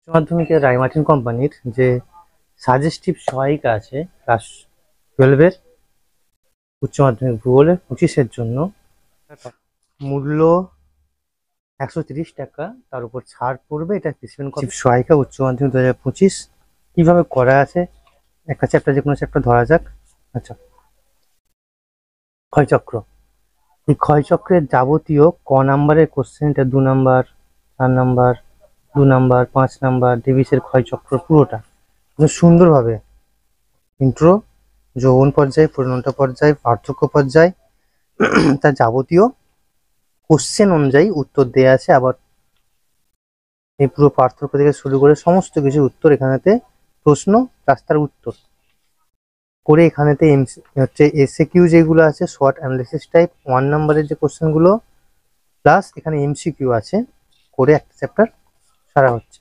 উচ্চ মাধ্যমিকের রাইমার্টিন কোম্পানির যে সাজেস্টিভ সহায়িকা আছে ক্লাস 12-এর উচ্চ মাধ্যমিক ভূগোলের 25-এর জন্য মূল্য 130 টাকা, তার উপর ছাড় পড়বে। এটা স্পেসিফিক সহায়িকা উচ্চ মাধ্যমিক 2025 কিভাবে করা আছে। একটা চ্যাপ্টার, যে কোনো চ্যাপ্টার ধরা যাক। আচ্ছা, ক্ষয়চক্র। এই ক্ষয়চক্রের যাবতীয় ক নাম্বারের কোশ্চেন, এটা 2 নাম্বার, 4 নাম্বার, 2 নাম্বার, 5 নাম্বার ডিভিসের ক্ষয়চক্র পুরোটা সুন্দরভাবে ইন্ট্রো, যৌবন পর্যায়, পরিণত পর্যায়, পার্থক্য পর্যায়, তার যাবতীয় কোশ্চেন অনুযায়ী উত্তর দেয়া আছে। আবার এই পুরো পার্থক্য থেকে শুরু করে সমস্ত কিছুর উত্তর এখানেতে, প্রশ্ন রাস্তার উত্তর করে এখানেতে হচ্ছে এসএকিউ যেগুলো আছে, শর্ট অ্যানালিসিস টাইপ 1 নাম্বারের যে কোশ্চেনগুলো, প্লাস এখানে এমসিকিউ আছে করে একটা চ্যাপ্টার সারা হচ্ছে।